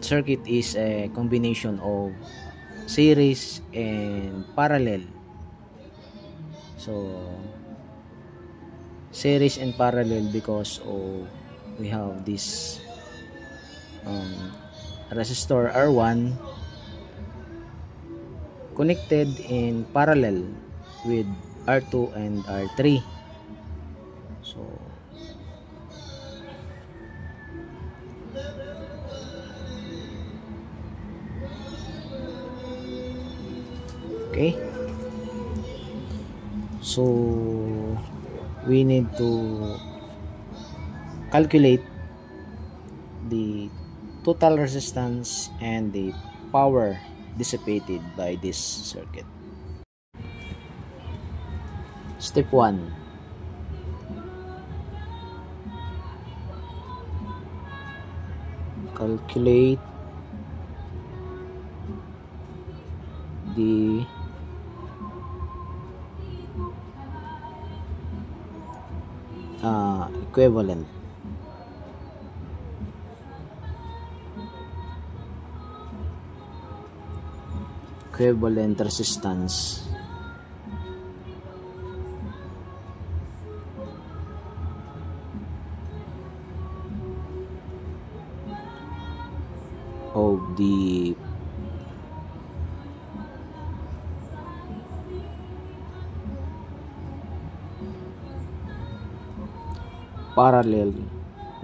circuit is a combination of series and parallel. So series and parallel because we have this resistor R1 connected in parallel with R2 and R3. So okay, so we need to calculate the total resistance and the power dissipated by this circuit. Step 1. Calculate the equivalent resistance of the parallel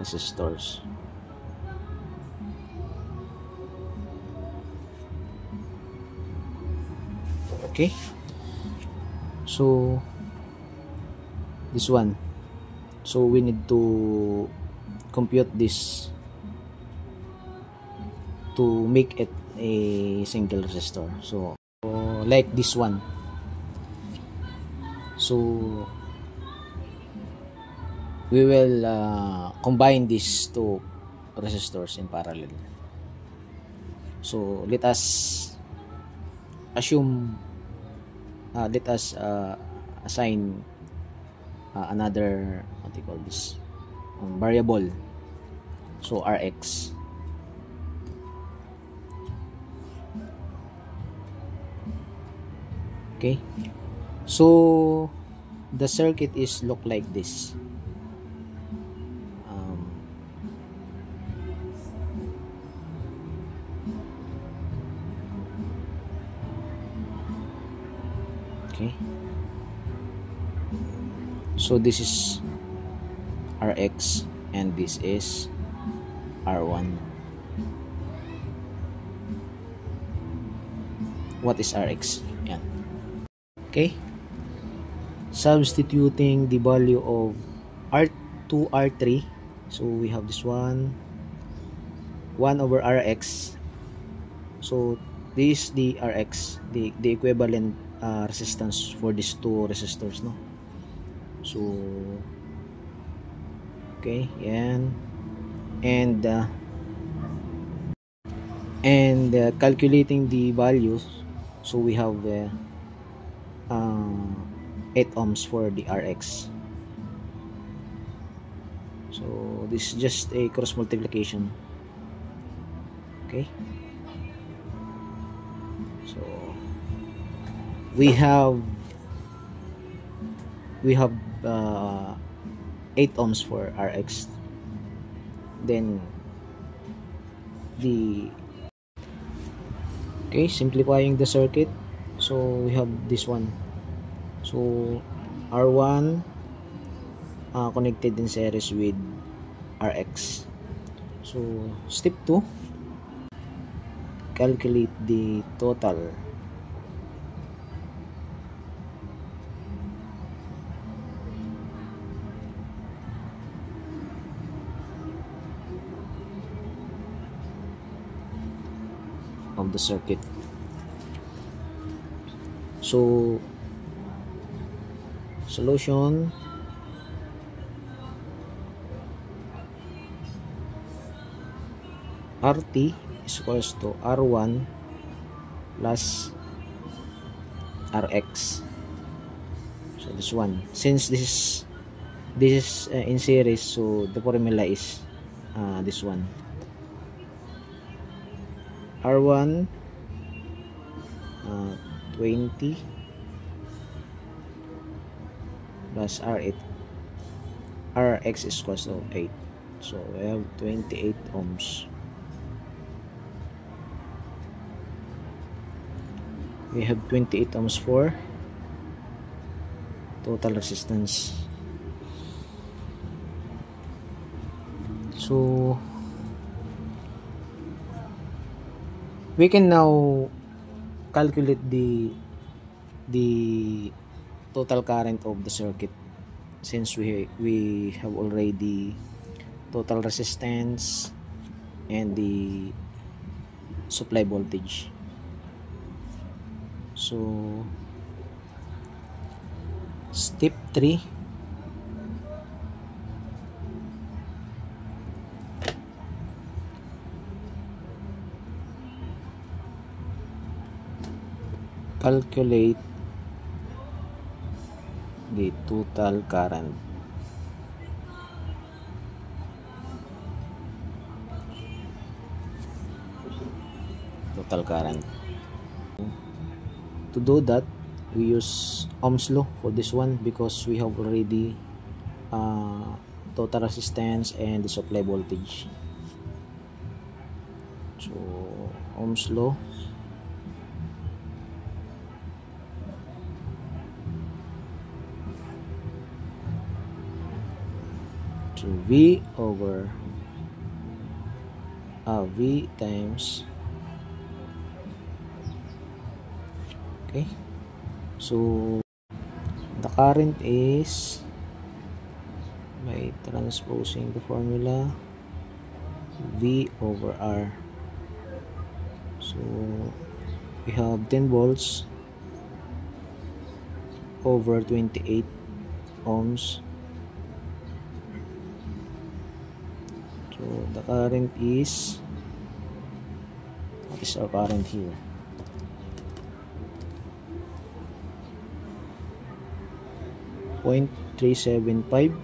resistors. Okay, so this one, so we need to compute this to make it a single resistor. So like this one, so we will combine these two resistors in parallel. So let us assume let us assign another, what do you call this, variable, so Rx. Okay, so the circuit is look like this. Okay, so this is Rx and this is R1. What is Rx? Yan. Okay, substituting the value of R2, R3, so we have this one 1 over Rx. So this is the Rx, the equivalent resistance for these two resistors, no? So okay, yan, and calculating the values, so we have 8 ohms for the Rx. So this is just a cross multiplication. Okay, so we have 8 ohms for Rx. Then simplifying the circuit, so we have this one, so R1 connected in series with Rx. So step 2, calculate the total of the circuit. So solution, RT is equals to R1 plus Rx. So this one, since this is in series, so the formula is this one. R1 20 plus R8 Rx is equals to 8, so we have 28 ohms. We have 28 ohms for total resistance. So we can now calculate the total current of the circuit, since we have already total resistance and the supply voltage. So step 3, calculate the total current. To do that, we use Ohm's law for this one, because we have already total resistance and the supply voltage. So Ohm's law, so V over V times, okay, so the current is, by transposing the formula, V over R. So we have 10 volts over 28 ohms. So the current is, what is our current here? .375.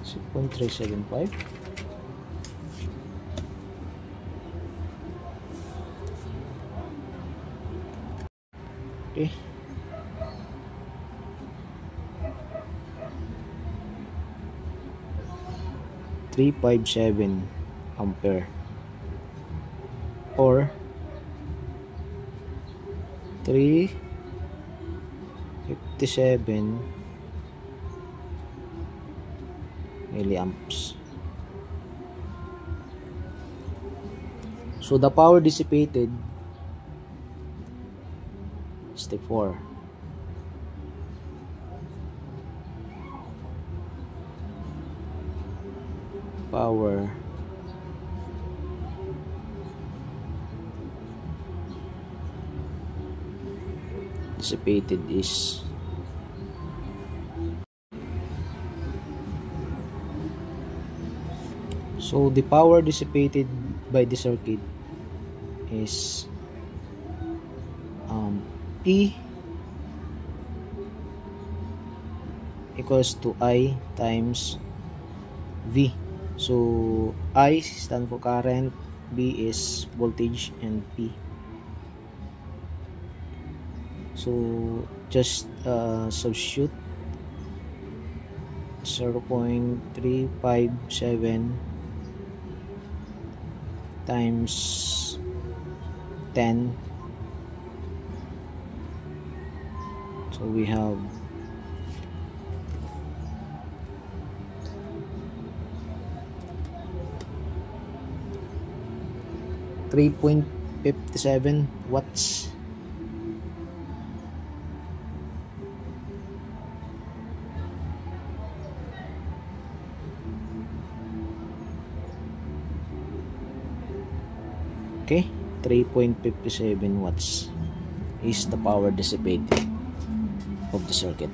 So 0.375. Okay. .357 ampere, or 357 milliamps. So the power dissipated, step 4, power dissipated is so the power dissipated by the circuit is P equals to I times V. So I stand for current, B is voltage, and P. So just substitute 0.357 times 10. So we have 3.57 watts. Okay, 3.57 watts is the power dissipated of the circuit.